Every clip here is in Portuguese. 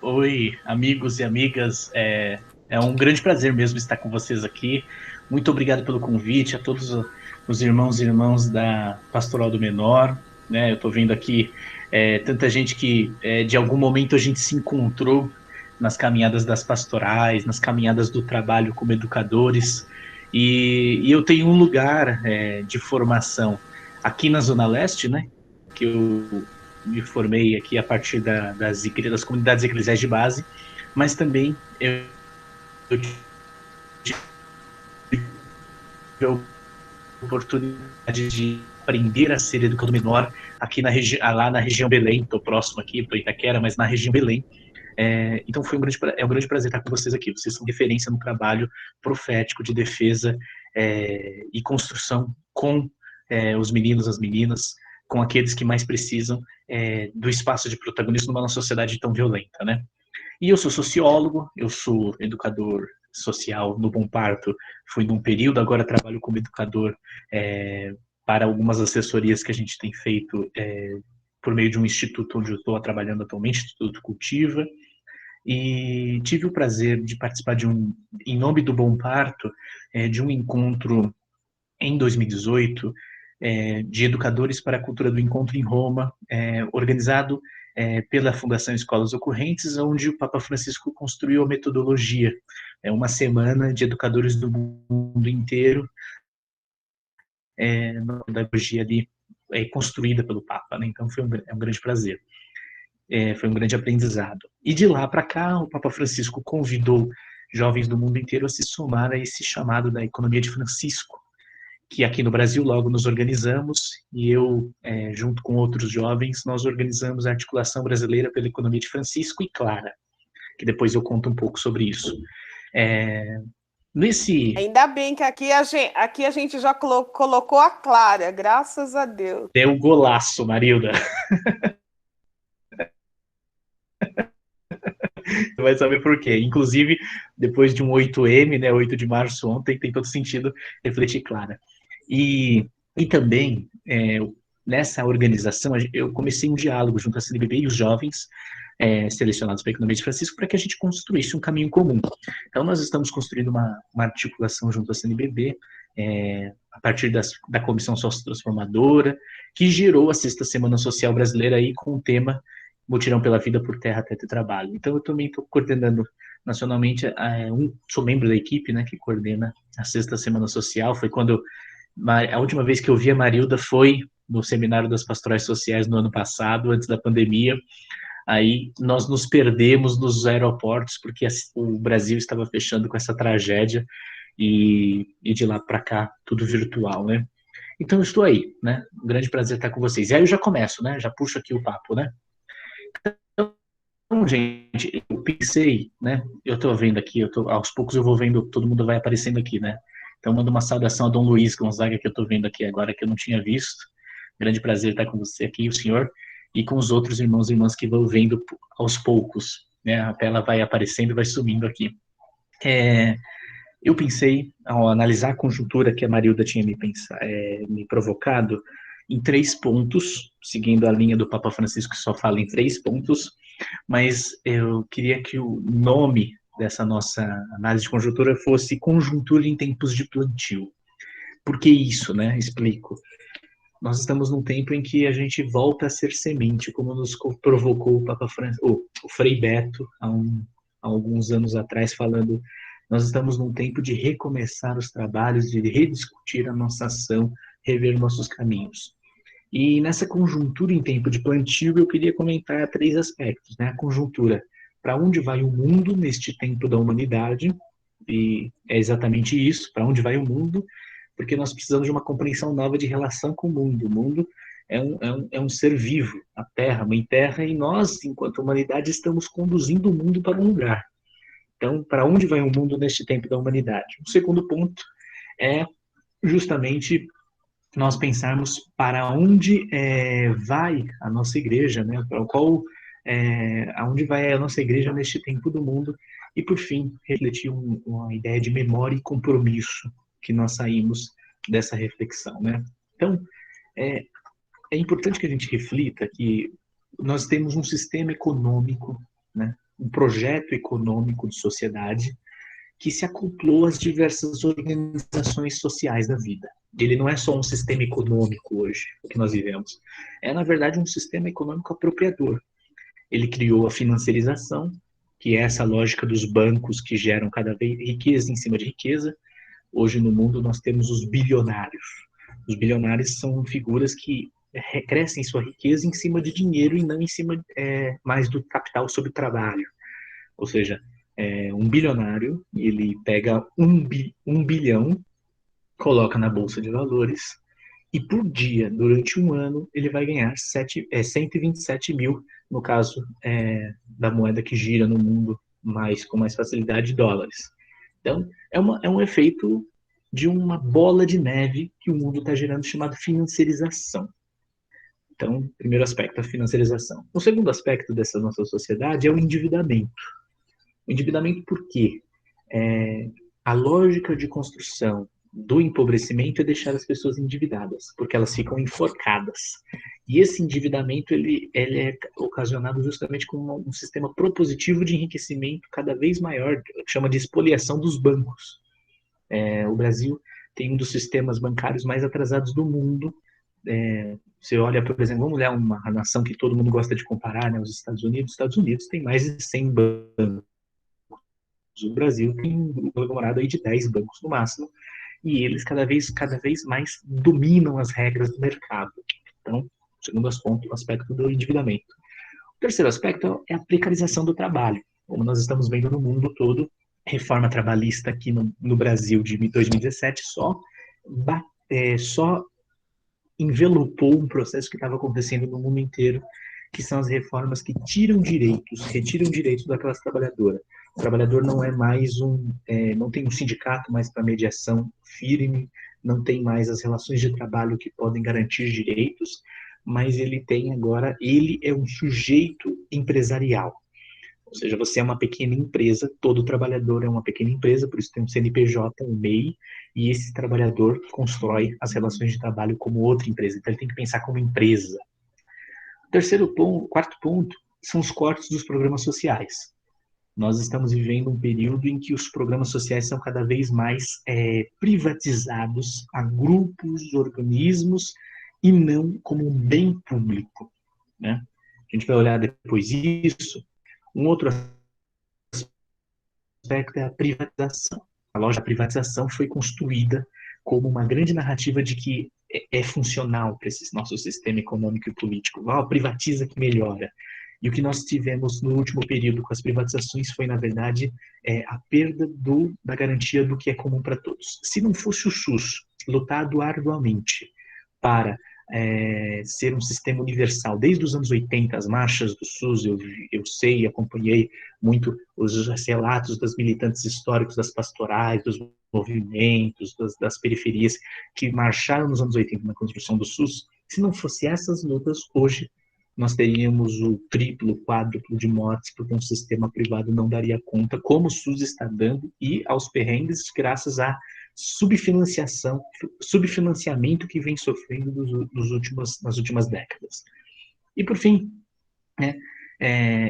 Oi, amigos e amigas. É um grande prazer mesmo estar com vocês aqui. Muito obrigado pelo convite a todos os irmãos e irmãs da Pastoral do Menor. Né? Eu estou vendo aqui tanta gente que de algum momento a gente se encontrou nas caminhadas das pastorais, nas caminhadas do trabalho como educadores. E eu tenho um lugar de formação aqui na Zona Leste, né? Que eu me formei aqui a partir das comunidades eclesiais de base, mas também eu tive a oportunidade de aprender a ser educador menor aqui lá na região Belém. Estou próximo aqui, estou em Itaquera, mas na região Belém. Então é um grande prazer estar com vocês aqui. Vocês são referência no trabalho profético de defesa e construção com os meninos, as meninas, com aqueles que mais precisam do espaço de protagonismo numa sociedade tão violenta, né? E eu sou sociólogo, eu sou educador social no Bom Parto, fui num período, agora trabalho como educador para algumas assessorias que a gente tem feito por meio de um instituto onde eu estou trabalhando atualmente, Instituto Cultiva, e tive o prazer de participar em nome do Bom Parto, de um encontro em 2018 de educadores para a cultura do encontro em Roma, organizado pela Fundação Escolas Ocorrentes, onde o Papa Francisco construiu a metodologia, uma semana de educadores do mundo inteiro, na pedagogia ali construída pelo Papa, né? Então é um grande prazer. Foi um grande aprendizado. E de lá para cá, o Papa Francisco convidou jovens do mundo inteiro a se somar a esse chamado da economia de Francisco, que aqui no Brasil logo nos organizamos, e eu, junto com outros jovens, nós organizamos a Articulação Brasileira pela Economia de Francisco e Clara, que depois eu conto um pouco sobre isso. É, nesse Ainda bem que aqui a gente já colocou a Clara, graças a Deus. deu golaço, Marilda, você vai saber por quê. Inclusive, depois de um 8M, né, 8 de março ontem, tem todo sentido refletir Clara. E também, nessa organização, eu comecei um diálogo junto à CNBB e os jovens selecionados para a Economia de Francisco para que a gente construísse um caminho comum. Então, nós estamos construindo uma articulação junto à CNBB, a partir da Comissão Sociotransformadora, que gerou a Sexta Semana Social Brasileira aí com o tema Mutirão pela Vida por Terra, Teto e Trabalho. Então, eu também estou coordenando nacionalmente, sou membro da equipe, né, que coordena a Sexta Semana Social. Foi quando a última vez que eu vi a Marilda foi no Seminário das Pastorais Sociais no ano passado, antes da pandemia. Aí nós nos perdemos nos aeroportos, porque o Brasil estava fechando com essa tragédia, e de lá para cá, tudo virtual, né? Então eu estou aí, né? Um grande prazer estar com vocês. E aí eu já começo, né? Já puxo aqui o papo, né? Então, gente, eu pensei, né? Eu estou vendo aqui, aos poucos eu vou vendo, todo mundo vai aparecendo aqui, né? Então, mando uma saudação a Dom Luiz Gonzaga, que eu estou vendo aqui agora, que eu não tinha visto. Grande prazer estar com você aqui, o senhor, e com os outros irmãos e irmãs que vão vendo aos poucos, né? A tela vai aparecendo e vai sumindo aqui. É, eu pensei, ao analisar a conjuntura que a Marilda tinha me provocado, em 3 pontos, seguindo a linha do Papa Francisco, que só fala em 3 pontos, mas eu queria que o nome dessa nossa análise de conjuntura fosse Conjuntura em Tempos de Plantio. Por que isso, né? Explico. Nós estamos num tempo em que a gente volta a ser semente, como nos provocou o Papa o Frei Beto há alguns anos atrás, falando: nós estamos num tempo de recomeçar os trabalhos, de rediscutir a nossa ação, rever nossos caminhos. E nessa conjuntura em tempo de plantio, eu queria comentar 3 aspectos, né? A conjuntura, para onde vai o mundo neste tempo da humanidade, e é exatamente isso, para onde vai o mundo, porque nós precisamos de uma compreensão nova de relação com o mundo. O mundo é um ser vivo, a Terra, a Mãe Terra, e nós, enquanto humanidade, estamos conduzindo o mundo para um lugar. Então, para onde vai o mundo neste tempo da humanidade? O segundo ponto é justamente nós pensarmos para onde vai a nossa igreja, né? Aonde vai a nossa igreja neste tempo do mundo, e por fim refletir uma ideia de memória e compromisso que nós saímos dessa reflexão, né? Então é, é importante que a gente reflita que nós temos um sistema econômico, né? um projeto econômico de sociedade que se acoplou às diversas organizações sociais da vida. Ele não é só um sistema econômico hoje, o que nós vivemos. É, na verdade, um sistema econômico apropriador. Ele criou a financiarização, que é essa lógica dos bancos que geram cada vez riqueza em cima de riqueza. Hoje no mundo nós temos os bilionários. Os bilionários são figuras que crescem sua riqueza em cima de dinheiro e não em cima mais do capital sobre trabalho. Ou seja, um bilionário, ele pega um bilhão, coloca na bolsa de valores e por dia, durante um ano, ele vai ganhar 127 mil, no caso da moeda que gira no mundo com mais facilidade, dólares. Então, é um efeito de uma bola de neve que o mundo está gerando, chamado financiarização. Então, primeiro aspecto, a financiarização. O segundo aspecto dessa nossa sociedade é o endividamento. O endividamento por quê? A lógica de construção do empobrecimento é deixar as pessoas endividadas, porque elas ficam enforcadas. E esse endividamento ele é ocasionado justamente com um sistema propositivo de enriquecimento cada vez maior, que chama de expoliação dos bancos. O Brasil tem um dos sistemas bancários mais atrasados do mundo. Você olha, por exemplo, vamos olhar uma nação que todo mundo gosta de comparar, né, os Estados Unidos. Os Estados Unidos tem mais de 100 bancos. O Brasil tem um aglomerado aí de 10 bancos no máximo, e eles cada vez mais dominam as regras do mercado. Então, segundo aspecto do endividamento. O terceiro aspecto é a precarização do trabalho. Como nós estamos vendo no mundo todo, reforma trabalhista aqui no Brasil de 2017 só envelopou um processo que estava acontecendo no mundo inteiro, que são as reformas que retiram direitos da classe trabalhadora. O trabalhador não é mais não tem um sindicato mais para mediação firme, não tem mais as relações de trabalho que podem garantir direitos, mas ele é um sujeito empresarial. Ou seja, você é uma pequena empresa, todo trabalhador é uma pequena empresa, por isso tem um CNPJ, um MEI, e esse trabalhador constrói as relações de trabalho como outra empresa. Então ele tem que pensar como empresa. Quarto ponto, são os cortes dos programas sociais. Nós estamos vivendo um período em que os programas sociais são cada vez mais privatizados a grupos, organismos, e não como um bem público, né? A gente vai olhar depois isso. Um outro aspecto é a privatização. A lógica da privatização foi construída como uma grande narrativa de que é funcional para esse nosso sistema econômico e político. Privatiza que melhora. E o que nós tivemos no último período com as privatizações foi, na verdade, a perda da garantia do que é comum para todos. Se não fosse o SUS lutado arduamente para ser um sistema universal, desde os anos 80, as marchas do SUS, eu sei, acompanhei muito os relatos das militantes históricos, das pastorais, dos movimentos, das periferias, que marcharam nos anos 80 na construção do SUS. Se não fosse essas lutas, hoje nós teríamos o triplo, o quádruplo de mortes, porque um sistema privado não daria conta, como o SUS está dando, e aos perrengues, graças a subfinanciamento que vem sofrendo nas últimas décadas. E, por fim,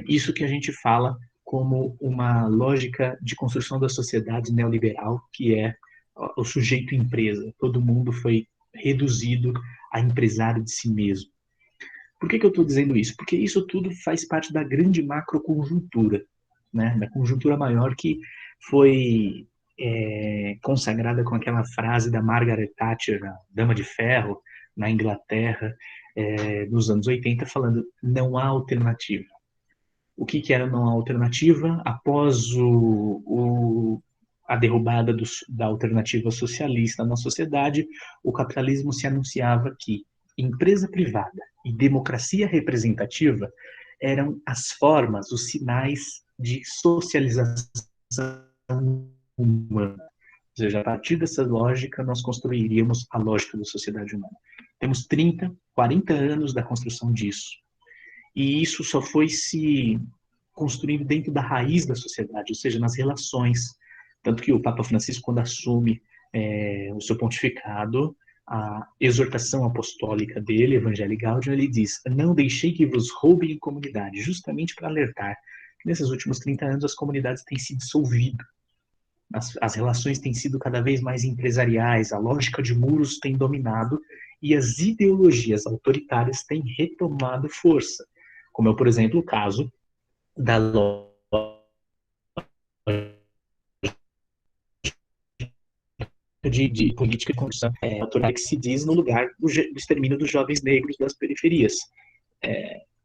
isso que a gente fala como uma lógica de construção da sociedade neoliberal, que é o sujeito empresa. Todo mundo foi reduzido a empresário de si mesmo. Por que eu estou dizendo isso? Porque isso tudo faz parte da grande macroconjuntura, né? Da conjuntura maior que foi consagrada com aquela frase da Margaret Thatcher, a Dama de Ferro, na Inglaterra, nos anos 80, falando não há alternativa. O que era não há alternativa? Após a derrubada da alternativa socialista na sociedade, o capitalismo se anunciava que empresa privada e democracia representativa eram as formas, os sinais de socialização humana. Ou seja, a partir dessa lógica, nós construiríamos a lógica da sociedade humana. Temos 30, 40 anos da construção disso. E isso só foi se construindo dentro da raiz da sociedade, ou seja, nas relações. Tanto que o Papa Francisco, quando assume o seu pontificado, a exortação apostólica dele, Evangelii Gaudium, ele diz: não deixei que vos roubem em comunidade, justamente para alertar Nesses últimos 30 anos, as comunidades têm se dissolvido. As relações têm sido cada vez mais empresariais, a lógica de muros tem dominado e as ideologias autoritárias têm retomado força, como é, por exemplo, o caso da loja de política de condição autoritária que se diz no lugar do extermínio dos jovens negros das periferias,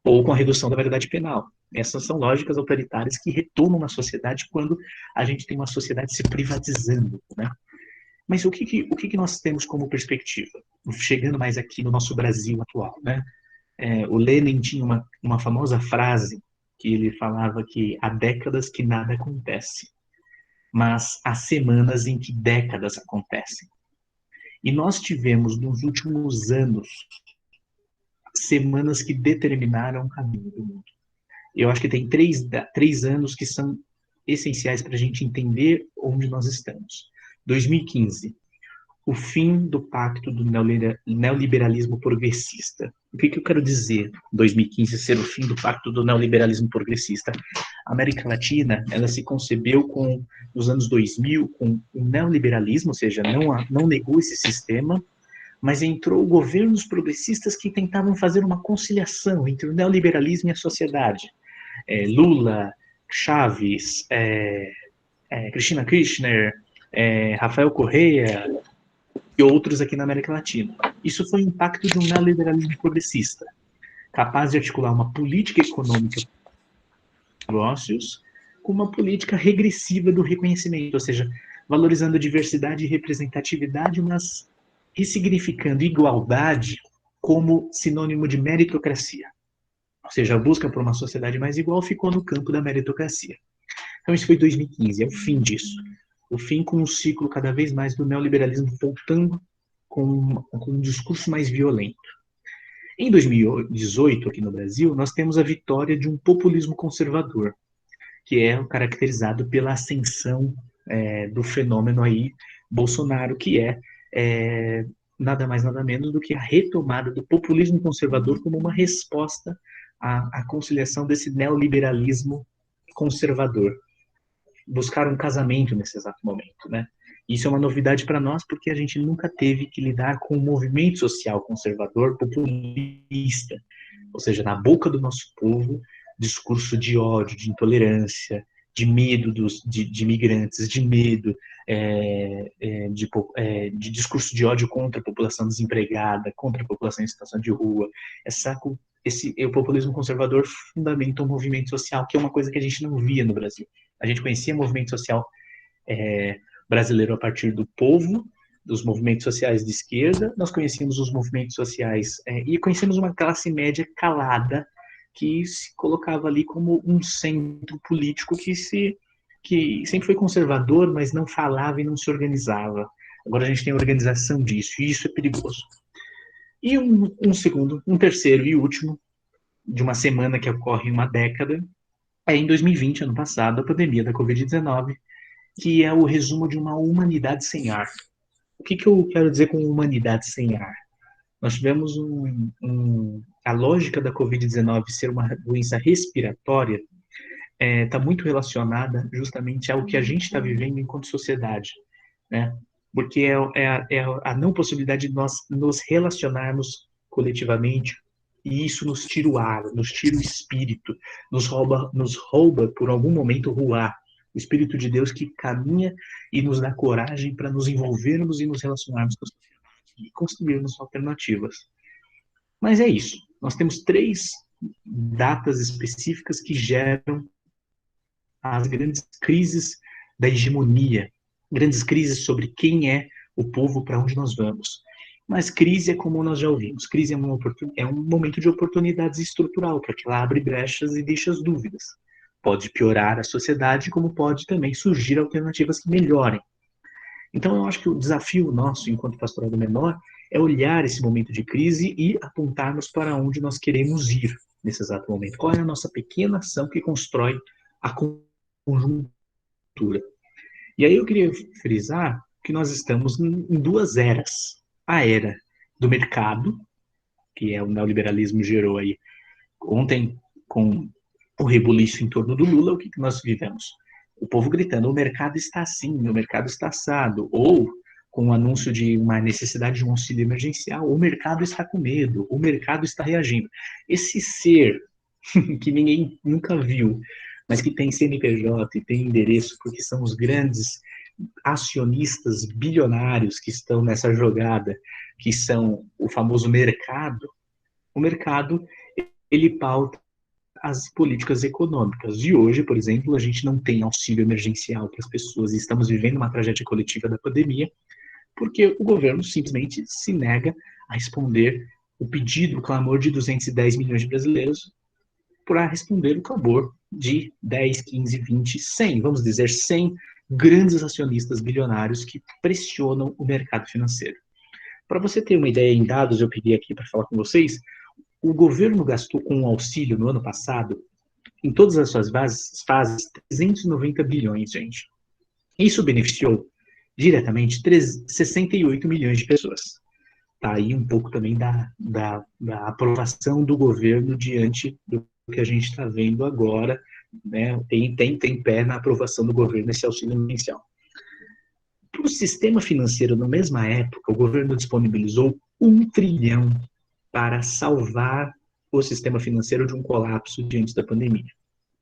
ou com a redução da variedade penal. Essas são lógicas autoritárias que retomam na sociedade quando a gente tem uma sociedade se privatizando, né? Mas o que nós temos como perspectiva? Chegando mais aqui no nosso Brasil atual, né? O Lenin tinha uma famosa frase que ele falava que há décadas que nada acontece, mas há semanas em que décadas acontecem. E nós tivemos nos últimos anos semanas que determinaram o caminho do mundo. Eu acho que tem três anos que são essenciais para a gente entender onde nós estamos. 2015, o fim do pacto do neoliberalismo progressista. O que eu quero dizer, 2015, ser o fim do pacto do neoliberalismo progressista? A América Latina, ela se concebeu nos anos 2000 com o neoliberalismo, ou seja, não negou esse sistema, mas entrou governos progressistas que tentavam fazer uma conciliação entre o neoliberalismo e a sociedade. Lula, Chaves, Cristina Kirchner, Rafael Correa e outros aqui na América Latina. Isso foi o impacto de um neoliberalismo progressista, capaz de articular uma política econômica de negócios com uma política regressiva do reconhecimento, ou seja, valorizando a diversidade e representatividade, mas ressignificando igualdade como sinônimo de meritocracia. Ou seja, a busca por uma sociedade mais igual ficou no campo da meritocracia. Então, isso foi 2015, é o fim disso. O fim com um ciclo cada vez mais do neoliberalismo voltando com um discurso mais violento. Em 2018, aqui no Brasil, nós temos a vitória de um populismo conservador, que é caracterizado pela ascensão do fenômeno aí Bolsonaro, que é nada mais nada menos do que a retomada do populismo conservador como uma resposta à conciliação desse neoliberalismo conservador. Buscar um casamento nesse exato momento, né? Isso é uma novidade para nós porque a gente nunca teve que lidar com um movimento social conservador populista, ou seja, na boca do nosso povo, discurso de ódio, de intolerância, de medo de imigrantes, de medo, de discurso de ódio contra a população desempregada, contra a população em situação de rua. O populismo conservador fundamenta um movimento social, que é uma coisa que a gente não via no Brasil. A gente conhecia movimento social brasileiro a partir do povo, dos movimentos sociais de esquerda, nós conhecíamos os movimentos sociais e conhecemos uma classe média calada que se colocava ali como um centro político que sempre foi conservador, mas não falava e não se organizava. Agora a gente tem a organização disso, e isso é perigoso. E um terceiro e último, de uma semana que ocorre em uma década, em 2020, ano passado, a pandemia da Covid-19, que é o resumo de uma humanidade sem ar. O que eu quero dizer com humanidade sem ar? Nós tivemos a lógica da Covid-19 ser uma doença respiratória está muito relacionada justamente ao que a gente está vivendo enquanto sociedade, né? Porque é a não possibilidade de nós nos relacionarmos coletivamente, e isso nos tira o ar, nos tira o espírito, nos rouba por algum momento o ar, o Espírito de Deus que caminha e nos dá coragem para nos envolvermos e nos relacionarmos com a sociedade e construirmos alternativas. Mas é isso. Nós temos 3 datas específicas que geram as grandes crises da hegemonia, grandes crises sobre quem é o povo, para onde nós vamos. Mas crise é como nós já ouvimos, crise é um momento de oportunidades estrutural, porque ela abre brechas e deixa as dúvidas. Pode piorar a sociedade, como pode também surgir alternativas que melhorem. Então, eu acho que o desafio nosso, enquanto pastoral do menor, é olhar esse momento de crise e apontarmos para onde nós queremos ir nesse exato momento. Qual é a nossa pequena ação que constrói a conjuntura. E aí eu queria frisar que nós estamos em 2 eras. A era do mercado, que é o neoliberalismo gerou aí ontem com o rebuliço em torno do Lula, o que nós vivemos? O povo gritando, o mercado está assim, o mercado está assado, ou com o anúncio de uma necessidade de um auxílio emergencial, o mercado está com medo, o mercado está reagindo. Esse ser que ninguém nunca viu, mas que tem CNPJ e tem endereço, porque são os grandes acionistas bilionários que estão nessa jogada, que são o famoso mercado, o mercado, ele pauta as políticas econômicas. E hoje, por exemplo, a gente não tem auxílio emergencial para as pessoas e estamos vivendo uma tragédia coletiva da pandemia, porque o governo simplesmente se nega a responder o pedido, o clamor de 210 milhões de brasileiros para responder o clamor de 10, 15, 20, 100, vamos dizer 100 grandes acionistas bilionários que pressionam o mercado financeiro. Para você ter uma ideia em dados, eu peguei aqui para falar com vocês, o governo gastou com o auxílio no ano passado, em todas as suas fases 390 bilhões, gente. Isso beneficiou diretamente 68 milhões de pessoas. Tá aí um pouco também da aprovação do governo diante do que a gente está vendo agora, né? Tem pé na aprovação do governo esse auxílio emergencial. Para o sistema financeiro, na mesma época, o governo disponibilizou 1 trilhão para salvar o sistema financeiro de um colapso diante da pandemia.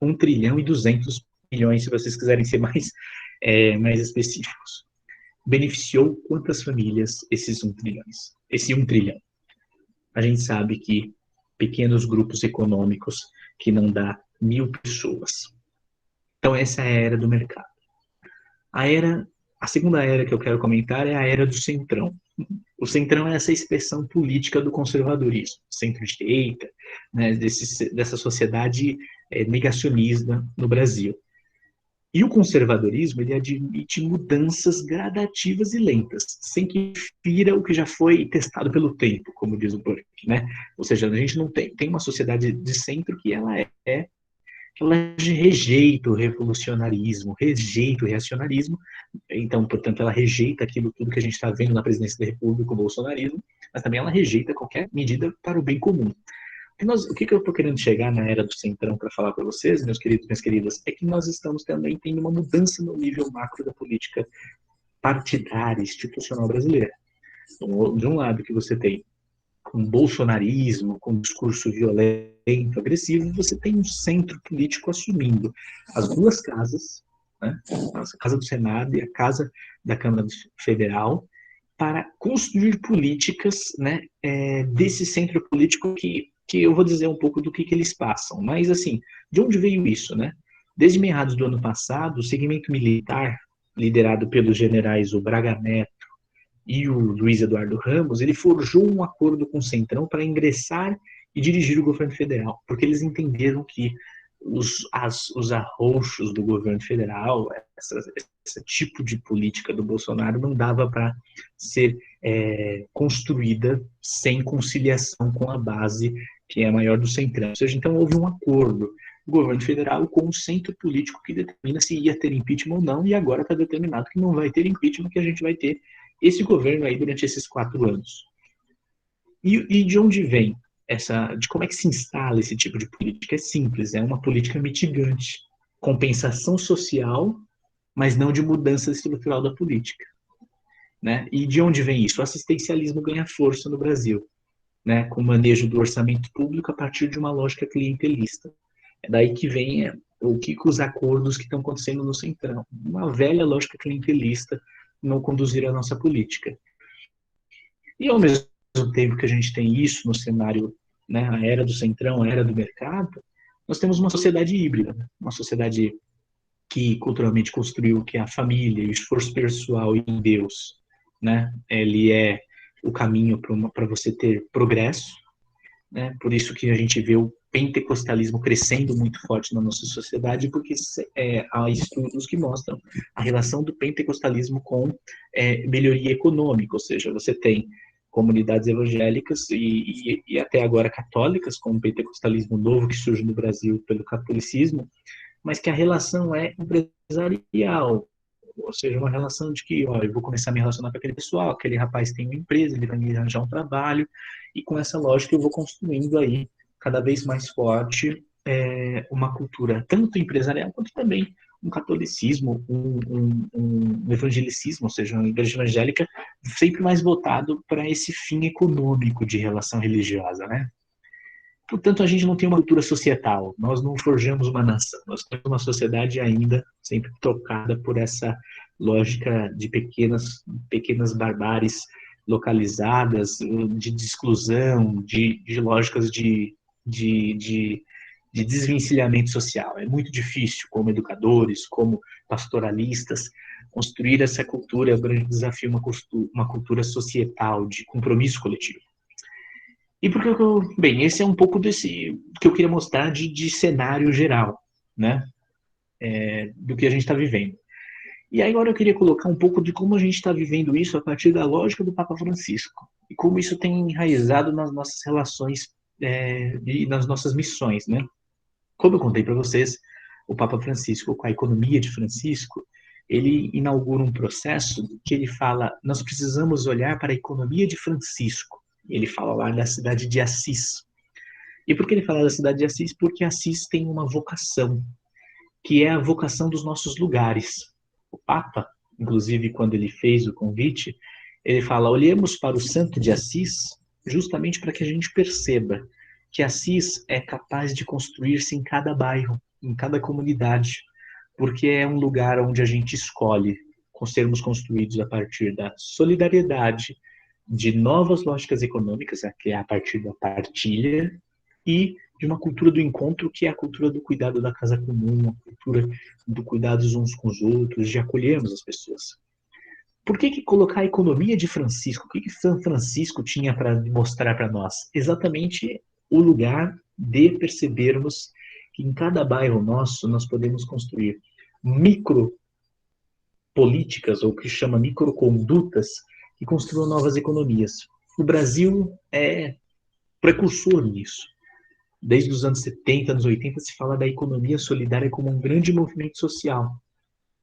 1 trilhão e 200 milhões, se vocês quiserem ser mais específicos. Beneficiou quantas famílias esses 1 trilhões? Esse 1 trilhão. A gente sabe que pequenos grupos econômicos que não dá 1.000 pessoas. Então essa é a era do mercado. A segunda era que eu quero comentar é a era do centrão. O centrão é essa expressão política do conservadorismo, centro-direita, né, dessa sociedade negacionista no Brasil. E o conservadorismo, ele admite mudanças gradativas e lentas, sem que fira o que já foi testado pelo tempo, como diz o Burke, né? Ou seja, a gente não tem uma sociedade de centro que ela rejeita o revolucionarismo, rejeita o reacionarismo, então, portanto, ela rejeita tudo que a gente está vendo na presidência da República, o bolsonarismo, mas também ela rejeita qualquer medida para o bem comum. O que eu estou querendo chegar na era do centrão para falar para vocês, meus queridos, minhas queridas, é que nós estamos também tendo uma mudança no nível macro da política partidária, institucional brasileira. Então, de um lado que você tem um bolsonarismo, com um discurso violento, agressivo, você tem um centro político assumindo as duas casas, né, a Casa do Senado e a Casa da Câmara Federal, para construir políticas, né, desse centro político que eu vou dizer um pouco do que eles passam. Mas, assim, de onde veio isso, né? Desde meados do ano passado, o segmento militar, liderado pelos generais o Braga Neto e o Luiz Eduardo Ramos, ele forjou um acordo com o Centrão para ingressar e dirigir o governo federal, porque eles entenderam que os arroxos do governo federal, esse tipo de política do Bolsonaro não dava para ser construída sem conciliação com a base que é a maior do Centrão. Ou seja, então houve um acordo do governo federal com o centro político que determina se ia ter impeachment ou não, e agora está determinado que não vai ter impeachment, que a gente vai ter esse governo aí durante esses 4 anos. E de onde vem de como é que se instala esse tipo de política? É simples, é uma política mitigante, compensação social, mas não de mudança estrutural da política. Né? E de onde vem isso? O assistencialismo ganha força no Brasil, né? Com o manejo do orçamento público a partir de uma lógica clientelista. É daí que vem os acordos que estão acontecendo no Centrão. Uma velha lógica clientelista não conduzir a nossa política. E ao mesmo tempo que a gente tem isso no cenário, né, a era do Centrão, a era do mercado, nós temos uma sociedade híbrida, uma sociedade que culturalmente construiu que a família e o esforço pessoal em Deus, né, ele é o caminho para você ter progresso, né, por isso que a gente vê o pentecostalismo crescendo muito forte na nossa sociedade, porque há estudos que mostram a relação do pentecostalismo com melhoria econômica, ou seja, você tem comunidades evangélicas e até agora católicas, com o pentecostalismo novo que surge no Brasil pelo catolicismo, mas que a relação é empresarial, ou seja, uma relação de que, ó, eu vou começar a me relacionar com aquele pessoal, aquele rapaz tem uma empresa, ele vai me arranjar um trabalho, e com essa lógica eu vou construindo aí cada vez mais forte uma cultura tanto empresarial quanto também um catolicismo, um evangelicismo, ou seja, uma igreja evangélica sempre mais voltado para esse fim econômico de relação religiosa, né? Portanto, a gente não tem uma cultura societal, nós não forjamos uma nação, nós temos uma sociedade ainda sempre tocada por essa lógica de pequenas barbáries localizadas, de exclusão, de lógicas de, de, de desvencilhamento social. É muito difícil, como educadores, como pastoralistas, construir essa cultura. É um grande desafio, uma cultura societal, de compromisso coletivo. E porque bem, esse é um pouco desse que eu queria mostrar de cenário geral, né? Do que a gente está vivendo. E aí agora eu queria colocar um pouco de como a gente está vivendo isso a partir da lógica do Papa Francisco e como isso tem enraizado nas nossas relações e nas nossas missões, né? Como eu contei para vocês, o Papa Francisco, com a economia de Francisco, ele inaugura um processo que ele fala, nós precisamos olhar para a economia de Francisco. Ele fala lá da cidade de Assis. E por que ele fala da cidade de Assis? Porque Assis tem uma vocação, que é a vocação dos nossos lugares. O Papa, inclusive, quando ele fez o convite, ele fala, olhemos para o Santo de Assis, justamente para que a gente perceba que Assis é capaz de construir-se em cada bairro, em cada comunidade, porque é um lugar onde a gente escolhe sermos construídos a partir da solidariedade, de novas lógicas econômicas, que é a partir da partilha, e de uma cultura do encontro, que é a cultura do cuidado da casa comum, a cultura do cuidado uns com os outros, de acolhermos as pessoas. Por que colocar a economia de Francisco? O que São Francisco tinha para mostrar para nós? Exatamente o lugar de percebermos que em cada bairro nosso nós podemos construir micropolíticas, ou que chama microcondutas, que construam novas economias. O Brasil é precursor nisso. Desde os anos 70, anos 80, se fala da economia solidária como um grande movimento social,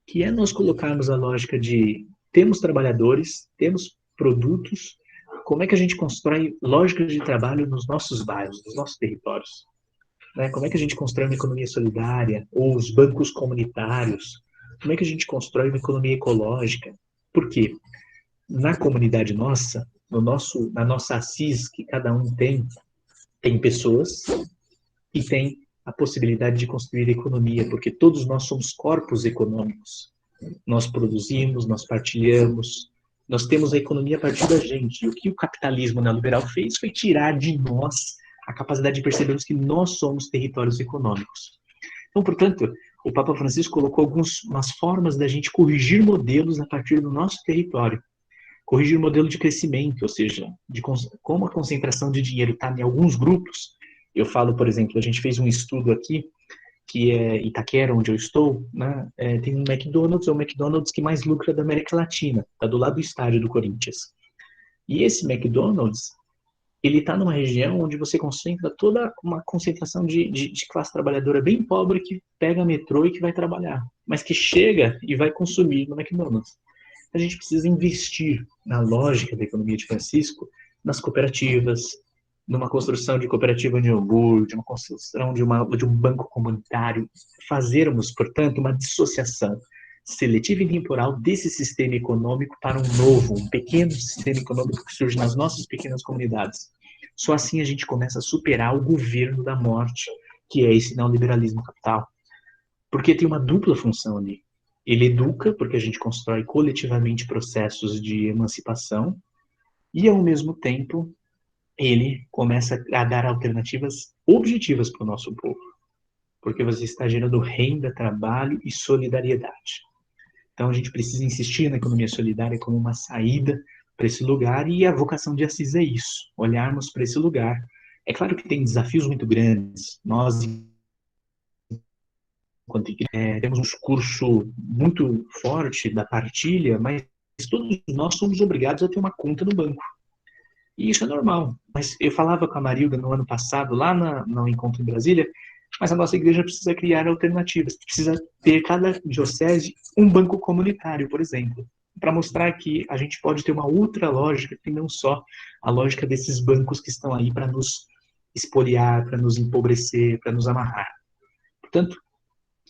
que é nós colocarmos a lógica de temos trabalhadores, temos produtos, como é que a gente constrói lógicas de trabalho nos nossos bairros, nos nossos territórios? Né? Como é que a gente constrói uma economia solidária, ou os bancos comunitários? Como é que a gente constrói uma economia ecológica? Por quê? Na comunidade nossa, na nossa Assis, que cada um tem pessoas e tem a possibilidade de construir economia, porque todos nós somos corpos econômicos. Nós produzimos, nós partilhamos, nós temos a economia a partir da gente. E o que o capitalismo neoliberal fez foi tirar de nós a capacidade de percebermos que nós somos territórios econômicos. Então, portanto, o Papa Francisco colocou algumas formas da gente corrigir modelos a partir do nosso território. Corrigir o modelo de crescimento, ou seja, de como a concentração de dinheiro está em alguns grupos. Eu falo, por exemplo, a gente fez um estudo aqui, que é Itaquera, onde eu estou, né? Tem um McDonald's, é o McDonald's que mais lucra da América Latina, está do lado do estádio do Corinthians. E esse McDonald's, ele está numa região onde você concentra toda uma concentração de classe trabalhadora bem pobre que pega metrô e que vai trabalhar, mas que chega e vai consumir no McDonald's. A gente precisa investir na lógica da economia de Francisco, nas cooperativas, numa construção de cooperativa de hambúrguer, de uma construção de um banco comunitário, fazermos, portanto, uma dissociação seletiva e temporal desse sistema econômico para um novo, um pequeno sistema econômico que surge nas nossas pequenas comunidades. Só assim a gente começa a superar o governo da morte, que é esse neoliberalismo capital. Porque tem uma dupla função ali. Ele educa, porque a gente constrói coletivamente processos de emancipação, e, ao mesmo tempo, ele começa a dar alternativas objetivas para o nosso povo. Porque você está gerando renda, trabalho e solidariedade. Então, a gente precisa insistir na economia solidária como uma saída para esse lugar, e a vocação de Assis é isso, olharmos para esse lugar. É claro que tem desafios muito grandes. Nós, temos um discurso muito forte da partilha, mas todos nós somos obrigados a ter uma conta no banco. E isso é normal. Mas eu falava com a Marilda no ano passado, lá no encontro em Brasília, mas a nossa igreja precisa criar alternativas. Precisa ter, cada diocese, um banco comunitário, por exemplo, para mostrar que a gente pode ter uma outra lógica, que não só a lógica desses bancos que estão aí para nos espoliar, para nos empobrecer, para nos amarrar. Portanto,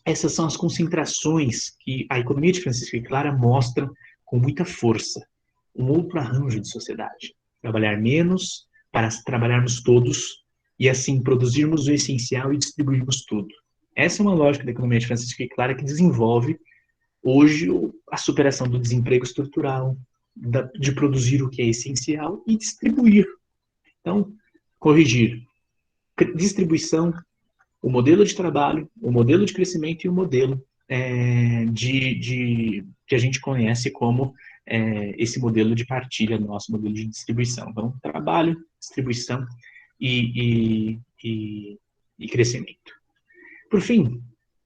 essas são as concentrações que a economia de Francisco e Clara mostra com muita força. Um outro arranjo de sociedade. Trabalhar menos para trabalharmos todos e, assim, produzirmos o essencial e distribuirmos tudo. Essa é uma lógica da economia de Francisco e Clara que desenvolve, hoje, a superação do desemprego estrutural, de produzir o que é essencial e distribuir. Então, corrigir. Distribuição, o modelo de trabalho, o modelo de crescimento e o modelo que a gente conhece como esse modelo de partilha, nosso modelo de distribuição. Então, trabalho, distribuição e crescimento. Por fim,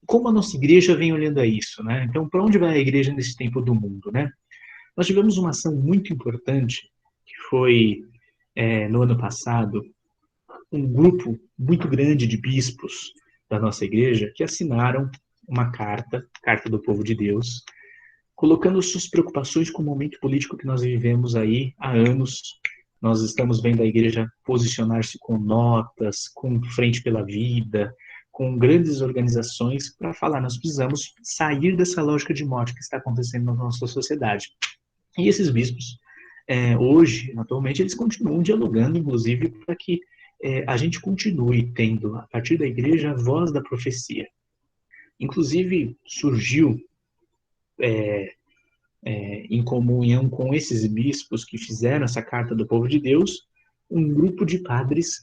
como a nossa igreja vem olhando a isso, né? Então, para onde vai a igreja nesse tempo do mundo, né? Nós tivemos uma ação muito importante, que foi, no ano passado, um grupo muito grande de bispos da nossa igreja que assinaram uma carta do povo de Deus, colocando suas preocupações com o momento político que nós vivemos aí há anos. Nós estamos vendo a igreja posicionar-se com notas, com Frente pela Vida, com grandes organizações para falar, nós precisamos sair dessa lógica de morte que está acontecendo na nossa sociedade. E esses bispos, hoje, atualmente, eles continuam dialogando, inclusive, para que a gente continue tendo, a partir da igreja, a voz da profecia. Inclusive, surgiu, em comunhão com esses bispos que fizeram essa carta do povo de Deus, um grupo de padres,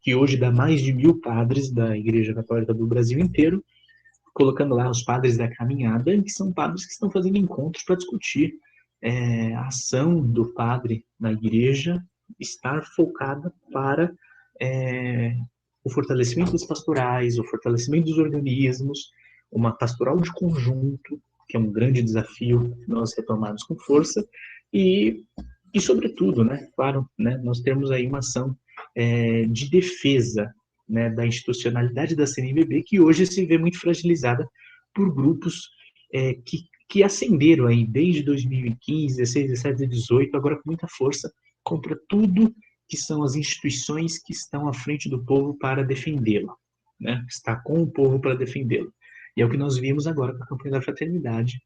que hoje dá mais de 1.000 padres da Igreja Católica do Brasil inteiro, colocando lá os padres da caminhada, que são padres que estão fazendo encontros para discutir a ação do padre na igreja estar focada para o fortalecimento das pastorais, o fortalecimento dos organismos, uma pastoral de conjunto, que é um grande desafio que nós retomamos com força, e sobretudo, né, claro, né, nós temos aí uma ação de defesa, né, da institucionalidade da CNBB, que hoje se vê muito fragilizada por grupos que ascenderam aí desde 2015, 16, 17, 18, agora com muita força, contra tudo que são as instituições que estão à frente do povo para defendê-lo, né? Está com o povo para defendê-lo. E é o que nós vimos agora com a campanha da fraternidade.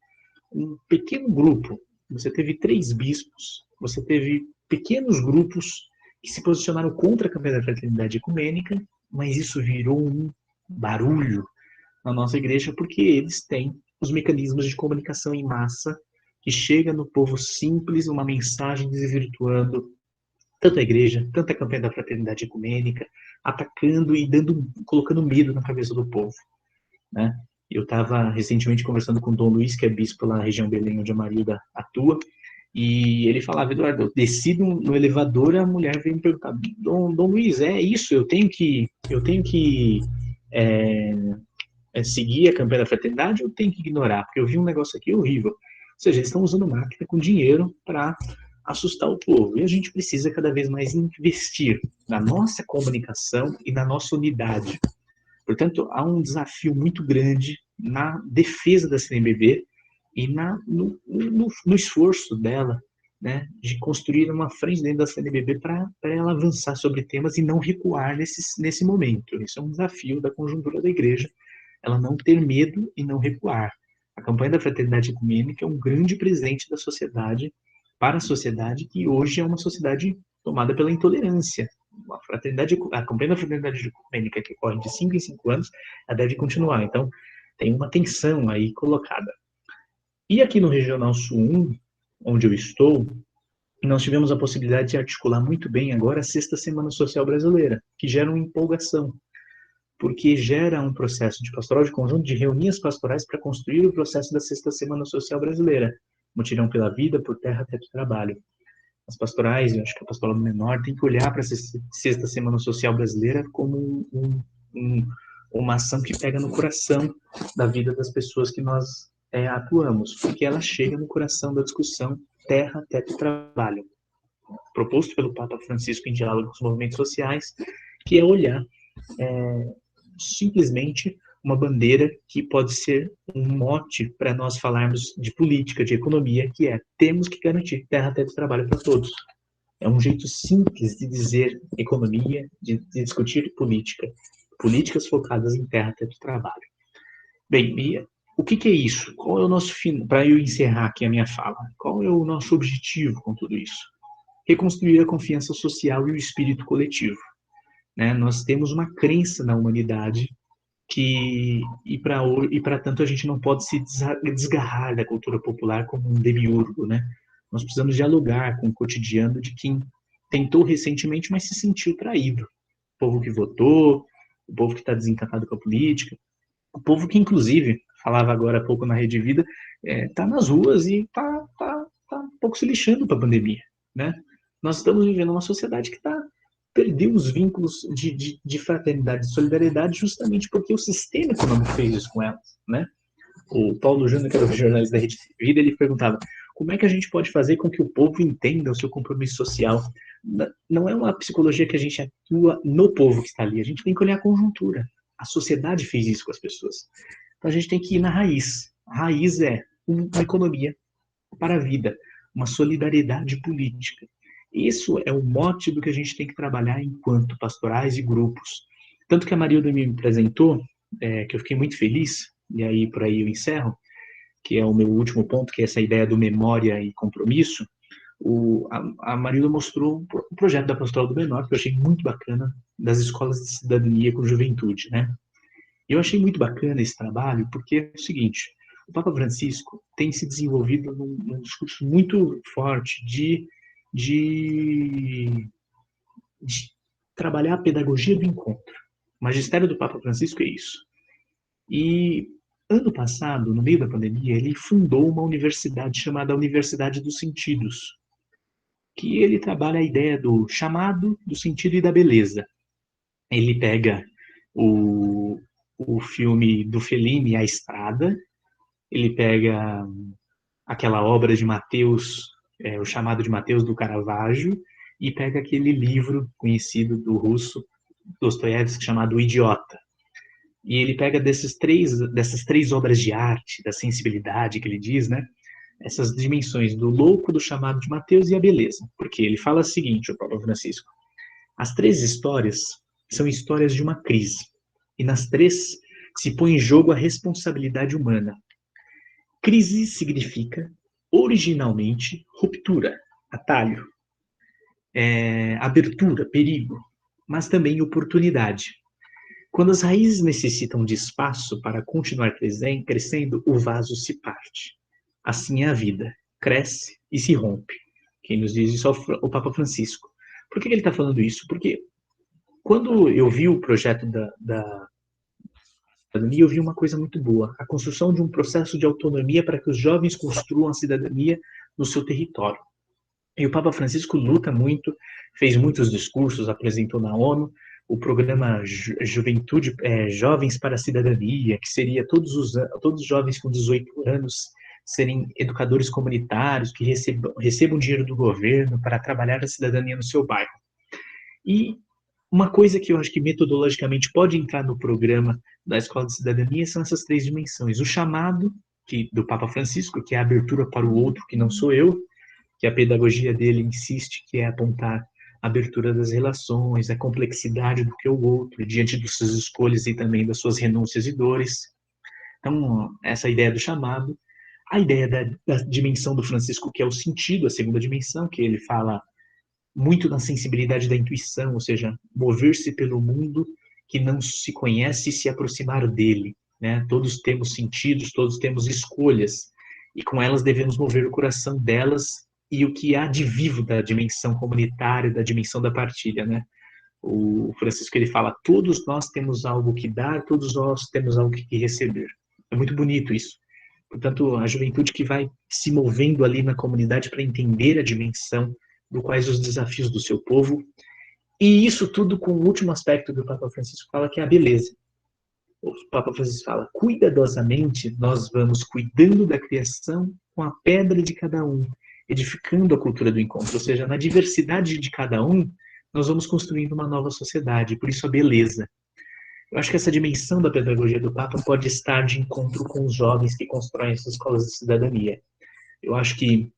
Um pequeno grupo, você teve 3 bispos, você teve pequenos grupos que se posicionaram contra a campanha da fraternidade ecumênica, mas isso virou um barulho na nossa igreja, porque eles têm os mecanismos de comunicação em massa que chega no povo simples uma mensagem desvirtuando tanto a igreja, tanto a campanha da fraternidade ecumênica, atacando e colocando medo na cabeça do povo, né? Eu estava recentemente conversando com o Dom Luiz, que é bispo lá na região Belém, onde a Marilda atua, e ele falava: Eduardo, eu desci no elevador, a mulher veio me perguntar: Dom Luiz, é isso, eu tenho que seguir a campanha da fraternidade ou eu tenho que ignorar? Porque eu vi um negócio aqui horrível. Ou seja, eles estão usando máquina com dinheiro para assustar o povo. E a gente precisa cada vez mais investir na nossa comunicação e na nossa unidade. Portanto, há um desafio muito grande na defesa da CNBB e no esforço dela, né, de construir uma frente dentro da CNBB para ela avançar sobre temas e não recuar nesse momento. Isso é um desafio da conjuntura da igreja, ela não ter medo e não recuar. A campanha da fraternidade ecumênica é um grande presente da sociedade para a sociedade que hoje é uma sociedade tomada pela intolerância. A campanha da fraternidade ecumênica, que ocorre de 5 em 5 anos, ela deve continuar. Então, tem uma tensão aí colocada. E aqui no Regional Sul 1, onde eu estou, nós tivemos a possibilidade de articular muito bem agora a Sexta Semana Social Brasileira, que gera uma empolgação, porque gera um processo de pastoral de conjunto, de reunir as pastorais para construir o processo da Sexta Semana Social Brasileira, Mutirão pela Vida, por Terra, Teto e Trabalho. As pastorais, eu acho que a pastoral menor tem que olhar para essa Sexta Semana Social Brasileira como uma ação que pega no coração da vida das pessoas que nós atuamos, porque ela chega no coração da discussão Terra, Teto e Trabalho, proposto pelo Papa Francisco em diálogo com os movimentos sociais, que é olhar simplesmente uma bandeira que pode ser um mote para nós falarmos de política, de economia, que é: temos que garantir terra, teto e trabalho para todos. É um jeito simples de dizer economia, de discutir política. Políticas focadas em terra de trabalho. Bem, e o que é isso? Qual é o nosso fim? Para eu encerrar aqui a minha fala, qual é o nosso objetivo com tudo isso? Reconstruir a confiança social e o espírito coletivo. Né? Nós temos uma crença na humanidade e para tanto a gente não pode se desgarrar da cultura popular como um demiurgo, né? Nós precisamos dialogar com o cotidiano de quem tentou recentemente, mas se sentiu traído. O povo que votou, o povo que está desencantado com a política, o povo que, inclusive, falava agora há pouco na Rede Vida, está nas ruas e tá um pouco se lixando para a pandemia, né? Nós estamos vivendo uma sociedade que perdeu os vínculos de fraternidade e solidariedade justamente porque o sistema econômico fez isso com elas, né? O Paulo Júnior, que era o jornalista da Rede Vida, ele perguntava como é que a gente pode fazer com que o povo entenda o seu compromisso social. Não é uma psicologia que a gente atua no povo que está ali, a gente tem que olhar a conjuntura. A sociedade fez isso com as pessoas. Então a gente tem que ir na raiz. A raiz é uma economia para a vida, uma solidariedade política. Isso é o mote do que a gente tem que trabalhar enquanto pastorais e grupos. Tanto que a Marilda me apresentou, que eu fiquei muito feliz, e aí por aí eu encerro, que é o meu último ponto, que é essa ideia do memória e compromisso. A Marilda mostrou o projeto da Pastoral do Menor, que eu achei muito bacana, das escolas de cidadania com juventude, né? Eu achei muito bacana esse trabalho, porque é o seguinte, o Papa Francisco tem se desenvolvido num discurso muito forte de, de trabalhar a pedagogia do encontro. O magistério do Papa Francisco é isso. E ano passado, no meio da pandemia, ele fundou uma universidade chamada Universidade dos Sentidos, que ele trabalha a ideia do chamado, do sentido e da beleza. Ele pega o filme do Fellini, A Estrada, ele pega aquela obra de Mateus, o chamado de Mateus do Caravaggio, e pega aquele livro conhecido do russo Dostoiévski chamado O Idiota. E ele pega dessas três obras de arte, da sensibilidade que ele diz, né? Essas dimensões do louco, do chamado de Mateus e a beleza. Porque ele fala o seguinte, o Papa Francisco, as três histórias são histórias de uma crise. E nas três se põe em jogo a responsabilidade humana. Crise significa, originalmente, ruptura, atalho, abertura, perigo, mas também oportunidade. Quando as raízes necessitam de espaço para continuar crescendo, o vaso se parte. Assim é a vida, cresce e se rompe. Quem nos diz isso é o Papa Francisco. Por que ele está falando isso? Porque quando eu vi o projeto da cidadania, eu vi uma coisa muito boa, a construção de um processo de autonomia para que os jovens construam a cidadania no seu território. E o Papa Francisco luta muito, fez muitos discursos, apresentou na ONU o programa Juventude, Jovens para a Cidadania, que seria todos os jovens com 18 anos serem educadores comunitários, que recebam dinheiro do governo para trabalhar a cidadania no seu bairro. E uma coisa que eu acho que metodologicamente pode entrar no programa da Escola de Cidadania são essas três dimensões. O chamado do Papa Francisco, que é a abertura para o outro, que não sou eu, que a pedagogia dele insiste que é apontar a abertura das relações, a complexidade do que é o outro, diante de suas escolhas e também das suas renúncias e dores. Então, essa ideia do chamado, a ideia da dimensão do Francisco, que é o sentido, a segunda dimensão, que ele fala muito na sensibilidade da intuição, ou seja, mover-se pelo mundo que não se conhece e se aproximar dele. Né? Todos temos sentidos, todos temos escolhas, e com elas devemos mover o coração delas e o que há de vivo da dimensão comunitária, da dimensão da partilha. Né? O Francisco ele fala, todos nós temos algo que dar, todos nós temos algo que receber. É muito bonito isso. Portanto, a juventude que vai se movendo ali na comunidade para entender a dimensão do quais os desafios do seu povo, e isso tudo com o último aspecto que o Papa Francisco fala, que é a beleza. O Papa Francisco fala, cuidadosamente nós vamos cuidando da criação com a pedra de cada um, edificando a cultura do encontro, ou seja, na diversidade de cada um, nós vamos construindo uma nova sociedade, por isso a beleza. Eu acho que essa dimensão da pedagogia do Papa pode estar de encontro com os jovens que constroem essas escolas de cidadania. Eu acho que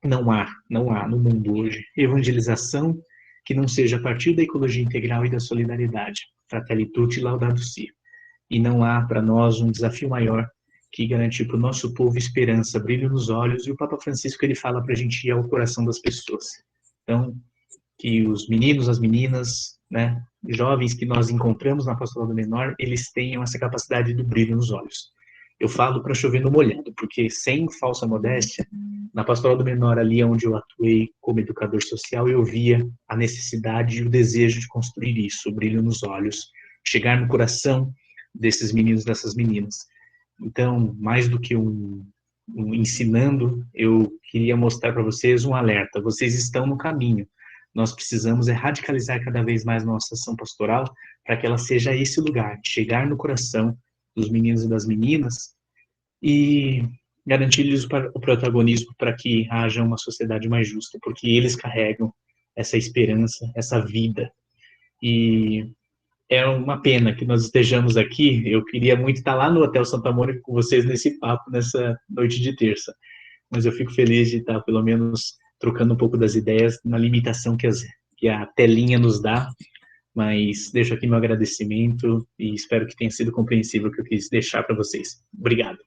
Não há no mundo hoje evangelização que não seja a partir da ecologia integral e da solidariedade, fratelli tutti, laudato si. E não há para nós um desafio maior que garantir para o nosso povo esperança, brilho nos olhos, e o Papa Francisco ele fala para a gente ir ao coração das pessoas. Então, que os meninos, as meninas, né, jovens que nós encontramos na Pastoral do Menor, eles tenham essa capacidade do brilho nos olhos. Eu falo para chover no molhado, porque sem falsa modéstia, na Pastoral do Menor, ali onde eu atuei como educador social, eu via a necessidade e o desejo de construir isso, o brilho nos olhos, chegar no coração desses meninos, dessas meninas. Então, mais do que um ensinando, eu queria mostrar para vocês um alerta. Vocês estão no caminho. Nós precisamos radicalizar cada vez mais nossa ação pastoral para que ela seja esse lugar, de chegar no coração dos meninos e das meninas e garantir-lhes o protagonismo para que haja uma sociedade mais justa, porque eles carregam essa esperança, essa vida. E é uma pena que nós estejamos aqui. Eu queria muito estar lá no Hotel Santa Mônica com vocês nesse papo, nessa noite de terça. Mas eu fico feliz de estar, pelo menos, trocando um pouco das ideias na limitação que a telinha nos dá. Mas deixo aqui meu agradecimento e espero que tenha sido compreensível o que eu quis deixar para vocês. Obrigado.